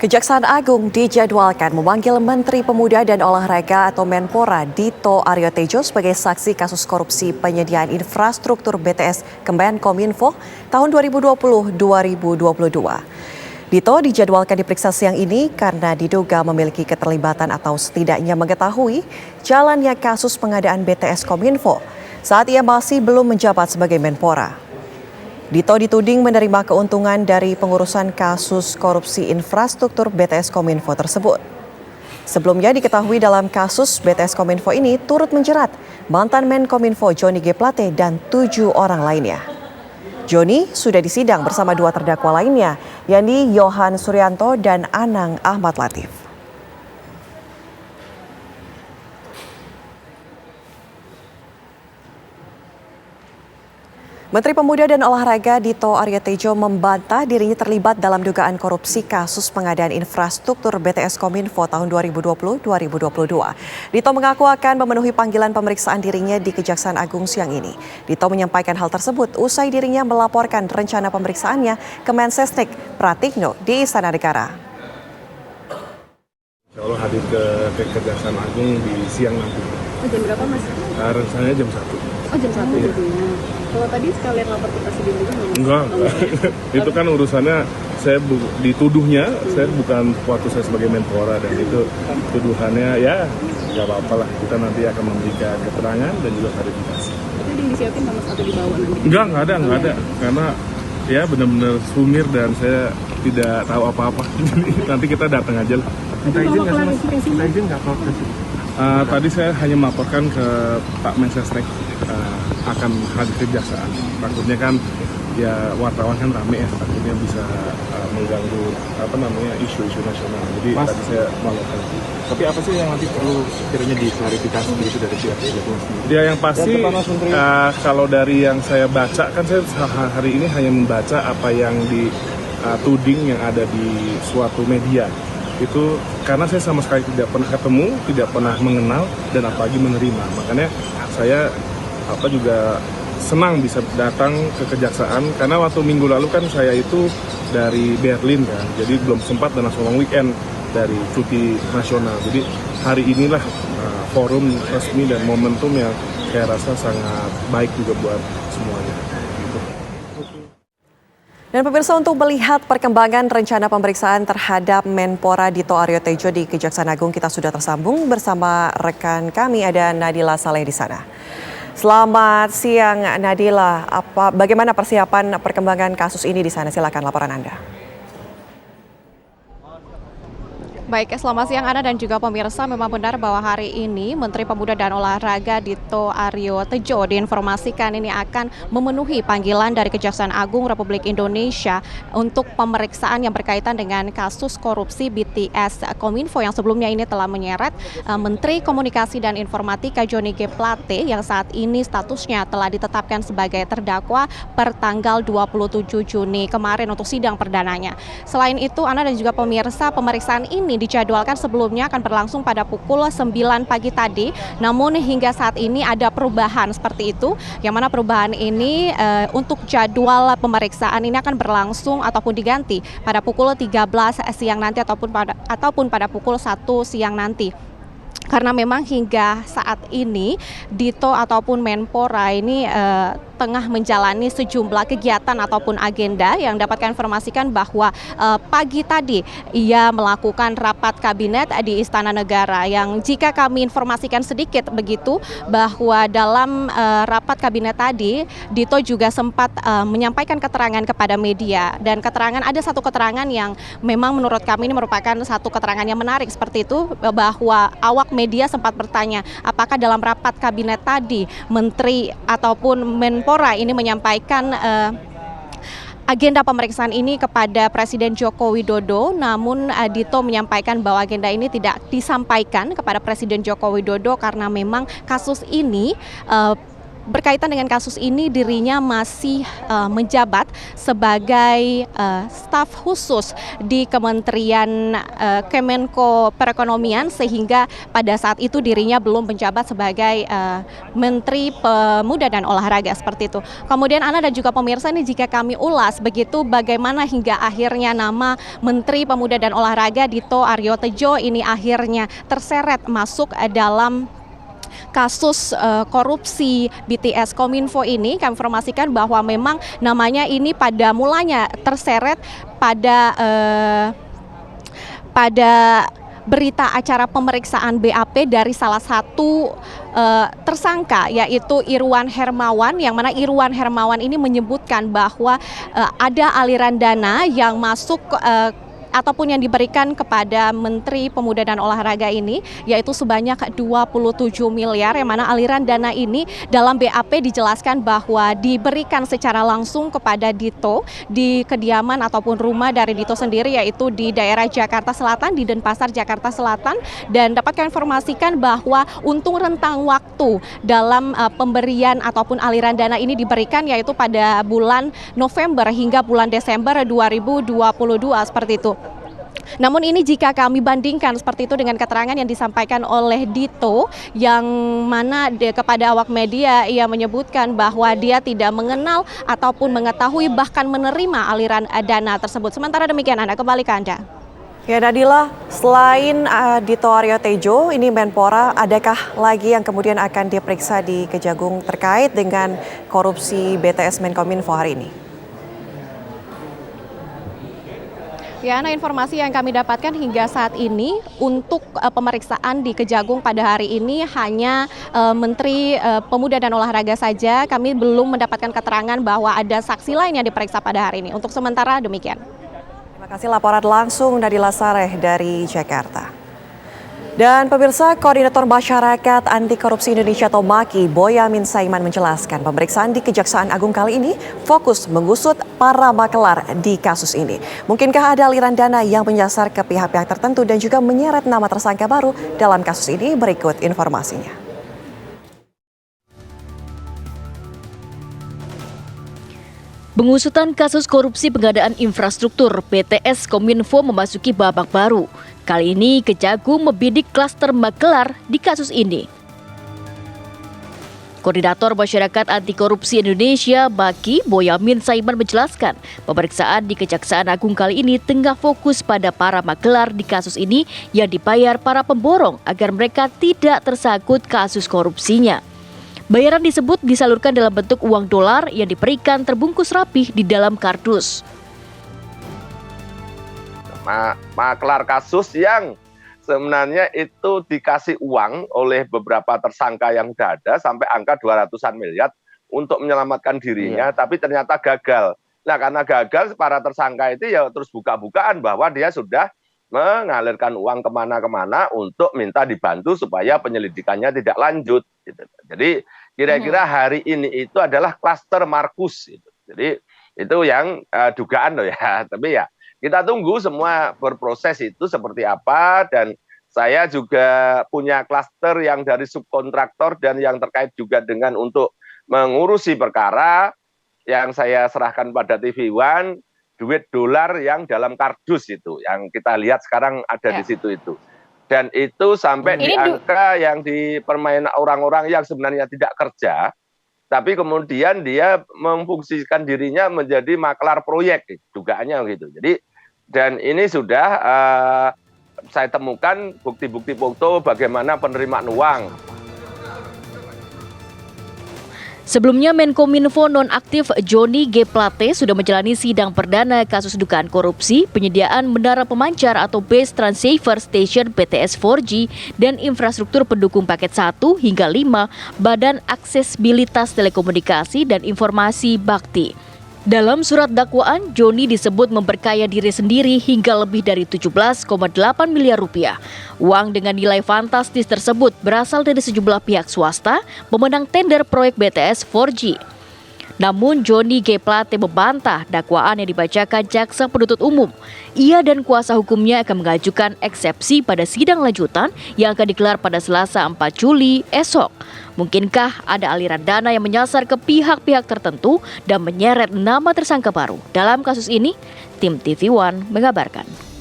Kejaksaan Agung dijadwalkan memanggil Menteri Pemuda dan Olahraga atau Menpora Dito Aryo Tejo sebagai saksi kasus korupsi penyediaan infrastruktur BTS Kemenkominfo tahun 2020-2022. Dito dijadwalkan diperiksa siang ini karena diduga memiliki keterlibatan atau setidaknya mengetahui jalannya kasus pengadaan BTS Kominfo saat ia masih belum menjabat sebagai Menpora. Dito dituding menerima keuntungan dari pengurusan kasus korupsi infrastruktur BTS Kominfo tersebut. Sebelumnya diketahui dalam kasus BTS Kominfo ini turut menjerat mantan Menkominfo Johnny G. Plate dan 7 orang lainnya. Johnny sudah disidang bersama 2 terdakwa lainnya, yakni Yohan Suryanto dan Anang Ahmad Latif. Menteri Pemuda dan Olahraga Dito Aryo Tejo membantah dirinya terlibat dalam dugaan korupsi kasus pengadaan infrastruktur BTS Kominfo tahun 2020-2022. Dito mengaku akan memenuhi panggilan pemeriksaan dirinya di Kejaksaan Agung siang ini. Dito menyampaikan hal tersebut usai dirinya melaporkan rencana pemeriksaannya ke Mensesnek Pratikno di Istana Negara. Insya Allah hadir ke Kejaksaan Agung di siang nanti. Jam berapa Mas? Rencananya jam 1. Oh jam 1 iya. jadinya. Kalau tadi sekalian lapor ke Presiden juga nggak? Enggak. Itu kan urusannya saya dituduhnya, saya bukan waktu saya sebagai Menpora dan itu tuduhannya ya nggak apa-apa lah. Kita nanti akan memberikan keterangan dan juga klarifikasi. Itu disiapin sama atau dibawa nanti? Enggak ada. Karena ya benar-benar sumir dan saya tidak tahu apa-apa. Nanti kita datang aja lah. Minta izin nggak sih Mas? Minta izin nggak kalau Presiden? Tadi saya hanya melaporkan ke Pak Mensesnek akan hadir ke Kejaksaan. Takutnya kan ya wartawan kan rame ya, takutnya bisa mengganggu isu-isu nasional. Jadi Mas, tadi saya melaporkan. Tapi apa sih yang nanti perlu sekiranya diklarifikasi begitu dari pihak kejaksaan? Ya yang pasti kalau dari yang saya baca kan saya hari ini hanya membaca apa yang dituding yang ada di suatu media. Itu karena saya sama sekali tidak pernah ketemu, tidak pernah mengenal dan apalagi menerima. Makanya saya juga senang bisa datang ke Kejaksaan karena waktu minggu lalu kan saya itu dari Berlin kan, jadi belum sempat dan langsung long weekend dari cuti nasional. Jadi hari inilah forum resmi dan momentum yang saya rasa sangat baik juga buat semuanya. Dan pemirsa, untuk melihat perkembangan rencana pemeriksaan terhadap Menpora Dito Aryo Tejo di Kejaksaan Agung, kita sudah tersambung bersama rekan kami, ada Nadila Saleh di sana. Selamat siang Nadila, bagaimana persiapan perkembangan kasus ini di sana? Silakan laporan Anda. Baik, selamat siang Ana dan juga pemirsa. Memang benar bahwa hari ini Menteri Pemuda dan Olahraga Dito Aryo Tejo diinformasikan ini akan memenuhi panggilan dari Kejaksaan Agung Republik Indonesia untuk pemeriksaan yang berkaitan dengan kasus korupsi BTS Kominfo yang sebelumnya ini telah menyeret Menteri Komunikasi dan Informatika Johnny G. Plate yang saat ini statusnya telah ditetapkan sebagai terdakwa per tanggal 27 Juni kemarin untuk sidang perdananya. Selain itu, Ana dan juga pemirsa, pemeriksaan ini dijadwalkan sebelumnya akan berlangsung pada pukul 9 pagi tadi, namun hingga saat ini ada perubahan seperti itu, yang mana perubahan ini untuk jadwal pemeriksaan ini akan berlangsung ataupun diganti pada pukul 13 siang nanti ataupun pada pukul 1 siang nanti. Karena memang hingga saat ini Dito ataupun Menpora ini tengah menjalani sejumlah kegiatan ataupun agenda yang dapatkan informasikan bahwa pagi tadi ia melakukan rapat kabinet di Istana Negara yang jika kami informasikan sedikit begitu bahwa dalam rapat kabinet tadi Dito juga sempat menyampaikan keterangan kepada media, dan ada satu keterangan yang memang menurut kami ini merupakan satu keterangan yang menarik seperti itu, bahwa awak media sempat bertanya apakah dalam rapat kabinet tadi Menteri ataupun Menpora ini menyampaikan agenda pemeriksaan ini kepada Presiden Joko Widodo, namun Dito menyampaikan bahwa agenda ini tidak disampaikan kepada Presiden Joko Widodo karena memang kasus ini berkaitan dengan kasus ini dirinya masih menjabat sebagai staf khusus di Kementerian Kemenko Perekonomian, sehingga pada saat itu dirinya belum menjabat sebagai Menteri Pemuda dan Olahraga seperti itu. Kemudian Ana dan juga pemirsa, ini jika kami ulas begitu bagaimana hingga akhirnya nama Menteri Pemuda dan Olahraga Dito Aryo Tejo ini akhirnya terseret masuk dalam kasus korupsi BTS Kominfo ini. Kami informasikan bahwa memang namanya ini pada mulanya terseret pada berita acara pemeriksaan BAP dari salah satu tersangka, yaitu Irwan Hermawan, yang mana Irwan Hermawan ini menyebutkan bahwa ada aliran dana yang masuk ataupun yang diberikan kepada Menteri Pemuda dan Olahraga ini, yaitu sebanyak 27 miliar, yang mana aliran dana ini dalam BAP dijelaskan bahwa diberikan secara langsung kepada Dito di kediaman ataupun rumah dari Dito sendiri, yaitu di daerah Jakarta Selatan, di Denpasar, Jakarta Selatan. Dan dapat kami informasikan bahwa untuk rentang waktu dalam pemberian ataupun aliran dana ini diberikan yaitu pada bulan November hingga bulan Desember 2022 seperti itu. Namun ini jika kami bandingkan seperti itu dengan keterangan yang disampaikan oleh Dito, yang mana kepada awak media ia menyebutkan bahwa dia tidak mengenal ataupun mengetahui bahkan menerima aliran dana tersebut. Sementara demikian, Anda kembali ke Anda. Ya Nadila, selain Dito Aryo Tejo, ini Menpora, adakah lagi yang kemudian akan diperiksa di Kejagung terkait dengan korupsi BTS Menkominfo hari ini? Ya, nah informasi yang kami dapatkan hingga saat ini untuk pemeriksaan di Kejagung pada hari ini hanya Menteri Pemuda dan Olahraga saja. Kami belum mendapatkan keterangan bahwa ada saksi lain yang diperiksa pada hari ini. Untuk sementara demikian. Terima kasih laporan langsung Nadila Sareh dari Jakarta. Dan pemirsa, Koordinator Masyarakat Anti Korupsi Indonesia atau MAKI, Boyamin Saiman menjelaskan pemeriksaan di Kejaksaan Agung kali ini fokus mengusut para makelar di kasus ini. Mungkinkah ada aliran dana yang menyasar ke pihak-pihak tertentu dan juga menyeret nama tersangka baru dalam kasus ini? Berikut informasinya. Pengusutan kasus korupsi pengadaan infrastruktur BTS Kominfo memasuki babak baru. Kali ini Kejagung membidik klaster makelar di kasus ini. Koordinator Masyarakat Anti Korupsi Indonesia, MAKI, Boyamin Saiman menjelaskan, pemeriksaan di Kejaksaan Agung kali ini tengah fokus pada para makelar di kasus ini yang dibayar para pemborong agar mereka tidak tersangkut kasus korupsinya. Bayaran disebut disalurkan dalam bentuk uang dolar yang diberikan terbungkus rapih di dalam kardus. Makelar kasus yang sebenarnya itu dikasih uang oleh beberapa tersangka yang sudah ada sampai angka 200-an miliar untuk menyelamatkan dirinya, tapi ternyata gagal. Nah, karena gagal, para tersangka itu ya terus buka-bukaan bahwa dia sudah mengalirkan uang kemana-kemana untuk minta dibantu supaya penyelidikannya tidak lanjut. Gitu. Jadi kira-kira hari ini itu adalah klaster Markus. Gitu. Jadi itu yang dugaan loh ya, tapi ya kita tunggu semua berproses itu seperti apa, dan saya juga punya klaster yang dari subkontraktor dan yang terkait juga dengan untuk mengurusi perkara yang saya serahkan pada TV One, duit dolar yang dalam kardus itu, yang kita lihat sekarang ada di situ itu. Dan itu sampai di angka yang dipermain orang-orang yang sebenarnya tidak kerja, tapi kemudian dia memfungsikan dirinya menjadi makelar proyek, dugaannya gitu. Jadi dan ini sudah saya temukan bukti-bukti foto bagaimana penerimaan uang. Sebelumnya Menkominfo nonaktif Johnny G. Plate sudah menjalani sidang perdana kasus dugaan korupsi penyediaan menara pemancar atau base transceiver station BTS 4G dan infrastruktur pendukung paket 1 hingga 5 Badan Aksesibilitas Telekomunikasi dan Informasi Bakti. Dalam surat dakwaan, Johnny disebut memperkaya diri sendiri hingga lebih dari 17,8 miliar rupiah. Uang dengan nilai fantastis tersebut berasal dari sejumlah pihak swasta pemenang tender proyek BTS 4G. Namun Johnny G. Plate membantah dakwaan yang dibacakan jaksa penuntut umum. Ia dan kuasa hukumnya akan mengajukan eksepsi pada sidang lanjutan yang akan digelar pada Selasa 4 Juli esok. Mungkinkah ada aliran dana yang menyasar ke pihak-pihak tertentu dan menyeret nama tersangka baru? Dalam kasus ini, tim TV One mengabarkan.